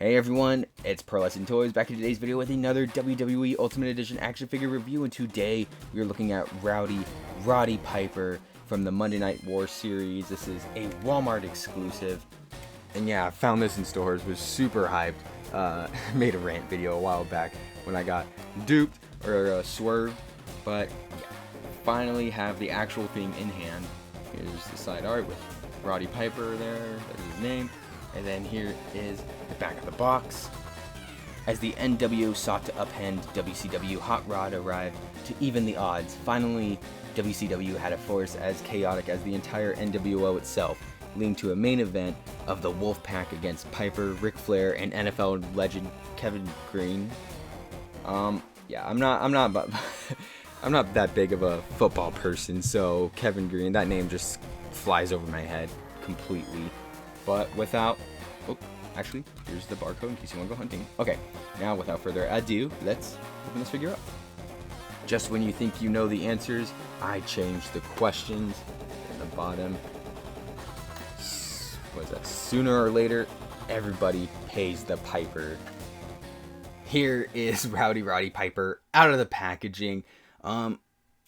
Hey everyone, it's Pearlescent Toys back in today's video with another WWE Ultimate Edition action figure review, and today we are looking at Roddy Piper from the Monday Night War series. This is a Walmart exclusive, and yeah, I found this in stores, was super hyped. Made a rant video a while back when I got duped or swerved, but yeah, finally have the actual thing in hand. Here's the side art with Roddy Piper there, that's his name. And then here is the back of the box. As the NWO sought to upend WCW, Hot Rod arrived to even the odds. Finally, WCW had a force as chaotic as the entire NWO itself, leading to a main event of the Wolfpack against Piper, Ric Flair, and NFL legend Kevin Green. Yeah, I'm not I'm not that big of a football person, so Kevin Green, that name just flies over my head completely. But without, actually, here's the barcode in case you want to go hunting. Okay, now without further ado, let's open this figure up. Just when you think you know the answers, I changed the questions in the bottom. What is that? Sooner or later, everybody pays the piper. Here is Roddy Piper out of the packaging,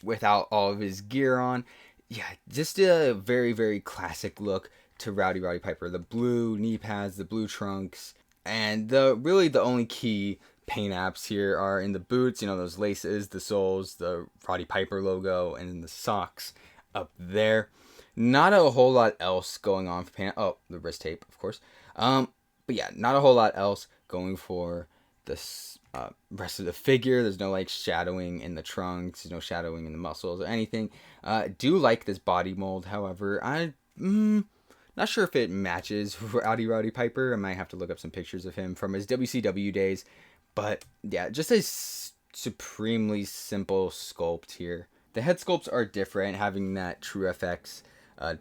without all of his gear on. Yeah, just a very, very classic look to Roddy Piper. The blue knee pads, the blue trunks, and really the only key paint apps here are in the boots, you know, those laces, the soles, the Roddy Piper logo, and then the socks up there. Not a whole lot else going on for paint. Oh, the wrist tape, of course. But yeah, not a whole lot else going for this rest of the figure. There's no like shadowing in the trunks, there's no shadowing in the muscles or anything. Do like this body mold, however, not sure if it matches Roddy Piper. I might have to look up some pictures of him from his WCW days. But yeah, just a supremely simple sculpt here. The head sculpts are different, having that TrueFX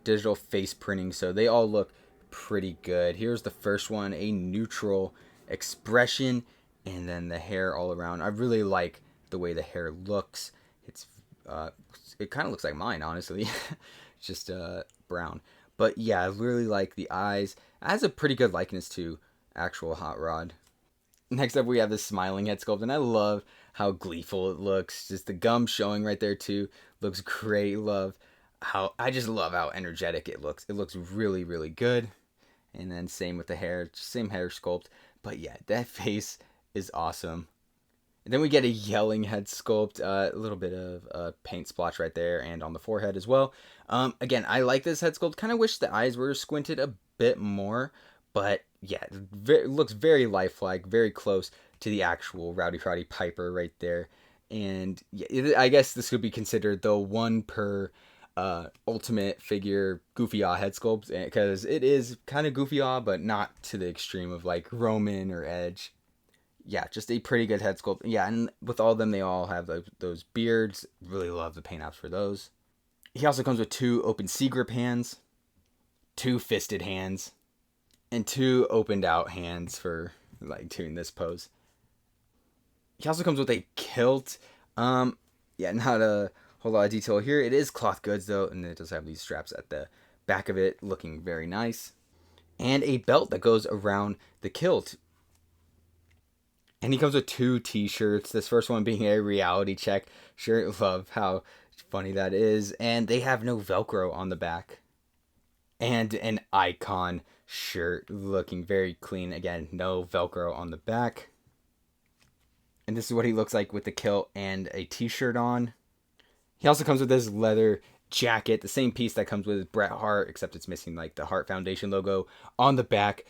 digital face printing, so they all look pretty good. Here's the first one, a neutral expression, and then the hair all around. I really like the way the hair looks. It kind of looks like mine, honestly. Just brown. But yeah, I really like the eyes. It has a pretty good likeness to actual Hot Rod. Next up, we have the smiling head sculpt, and I love how gleeful it looks. Just the gum showing right there too. Looks great. I just love how energetic it looks. It looks really, really good. And then same with the hair, same hair sculpt. But yeah, that face is awesome. And then we get a yelling head sculpt, a little bit of paint splotch right there and on the forehead as well. Again, I like this head sculpt. Kind of wish the eyes were squinted a bit more, but yeah, it looks very lifelike, very close to the actual Roddy Piper right there. And yeah, I guess this could be considered the one per ultimate figure goofy-aw head sculpt, because it is kind of goofy-aw, but not to the extreme of like Roman or Edge. Yeah, just a pretty good head sculpt. Yeah, and with all of them, they all have those beards. Really love the paint apps for those. He also comes with 2 open C-grip hands, 2 fisted hands, and 2 opened out hands for like doing this pose. He also comes with a kilt. Yeah, not a whole lot of detail here. It is cloth goods though, and it does have these straps at the back of it, looking very nice. And a belt that goes around the kilt. And he comes with 2 t-shirts. This first one being a reality check shirt. Love how funny that is. And they have no Velcro on the back. And an icon shirt, looking very clean. Again, no Velcro on the back. And this is what he looks like with the kilt and a t-shirt on. He also comes with this leather jacket, the same piece that comes with Bret Hart, except it's missing like the Hart Foundation logo on the back.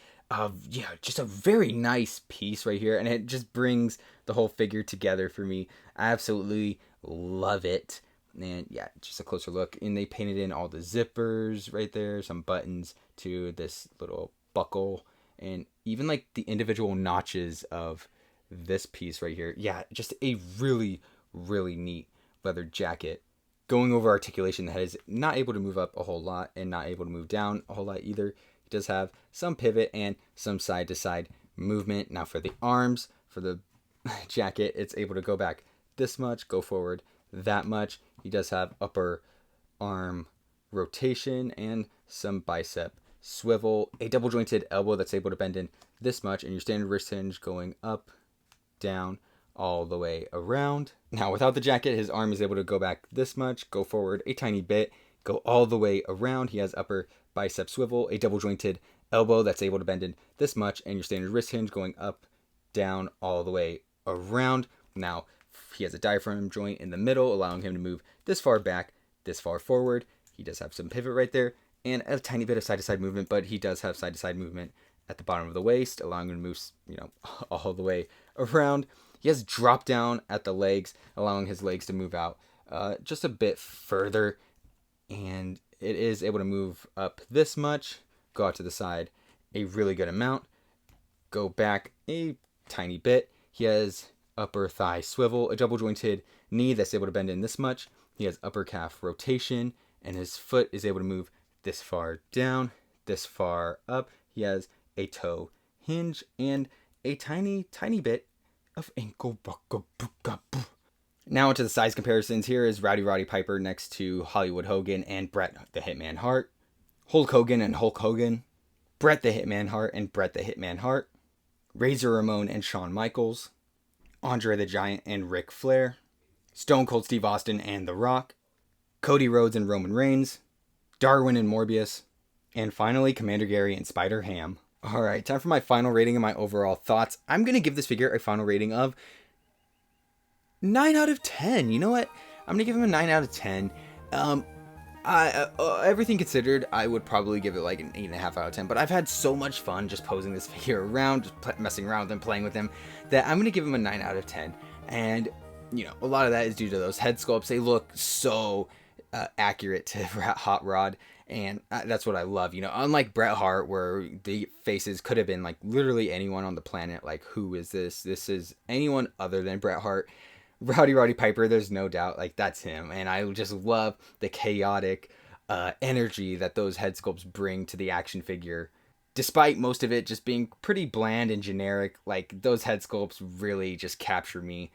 Yeah, just a very nice piece right here, and it just brings the whole figure together for me. I absolutely love it. And yeah, just a closer look, and they painted in all the zippers right there, some buttons to this little buckle, and even like the individual notches of this piece right here. Yeah, just a really, really neat leather jacket. Going over articulation, the head is not able to move up a whole lot and not able to move down a whole lot either. It does have some pivot and some side-to-side movement. Now for the arms, for the jacket, it's able to go back this much, go forward that much. He does have upper arm rotation and some bicep swivel, a double jointed elbow that's able to bend in this much, and your standard wrist hinge going up, down, all the way around. Now without the jacket, his arm is able to go back this much, go forward a tiny bit, go all the way around. He has upper bicep swivel, a double jointed elbow that's able to bend in this much, and your standard wrist hinge going up, down, all the way around. Now he has a diaphragm joint in the middle, allowing him to move this far back, this far forward. He does have some pivot right there, and a tiny bit of side-to-side movement, but he does have side-to-side movement at the bottom of the waist, allowing him to move, all the way around. He has drop down at the legs, allowing his legs to move out just a bit further, and it is able to move up this much, go out to the side a really good amount, go back a tiny bit. He has upper thigh swivel, a double jointed knee that's able to bend in this much. He has upper calf rotation, and his foot is able to move this far down, this far up. He has a toe hinge and a tiny bit of ankle buckle. Now into the size comparisons. Here is Roddy Piper next to Hollywood Hogan and Bret the Hitman Hart, Hulk Hogan and Hulk Hogan, Bret the Hitman Hart and Bret the Hitman Hart, Razor Ramon and Shawn Michaels, Andre the Giant and Ric Flair, Stone Cold Steve Austin and The Rock, Cody Rhodes and Roman Reigns, Darwin and Morbius, and finally Commander Gary and Spider Ham. Alright, time for my final rating and my overall thoughts. I'm going to give this figure a final rating of 9 out of 10. You know what? I'm going to give him a 9 out of 10. Everything considered, I would probably give it like an 8.5 out of 10. But I've had so much fun just posing this figure around, just messing around with him, playing with him, that I'm going to give him a 9 out of 10. And, a lot of that is due to those head sculpts. They look so accurate to Hot Rod. And that's what I love. Unlike Bret Hart, where the faces could have been like literally anyone on the planet. Like, who is this? This is anyone other than Bret Hart. Roddy Piper, there's no doubt, like, that's him. And I just love the chaotic energy that those head sculpts bring to the action figure. Despite most of it just being pretty bland and generic, like, those head sculpts really just capture me.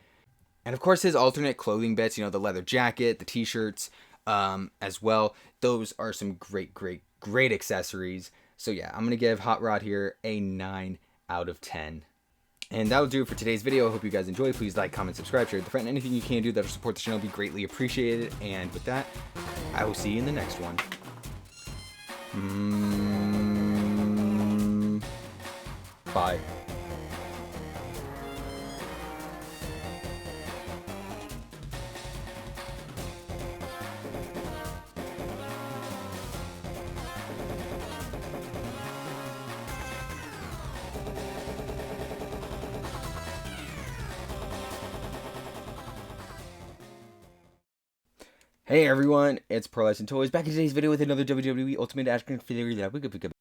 And of course his alternate clothing bits, the leather jacket, the t-shirts, as well. Those are some great accessories. So yeah, I'm going to give Hot Rod here a 9 out of 10. And that will do it for today's video. I hope you guys enjoyed. Please like, comment, subscribe, share with a friend. Anything you can do that'll support the channel will be greatly appreciated. And with that, I will see you in the next one. Bye. Hey everyone, it's Pearl Ice and Toys back in today's video with another WWE Ultimate Action figure that we could pick up.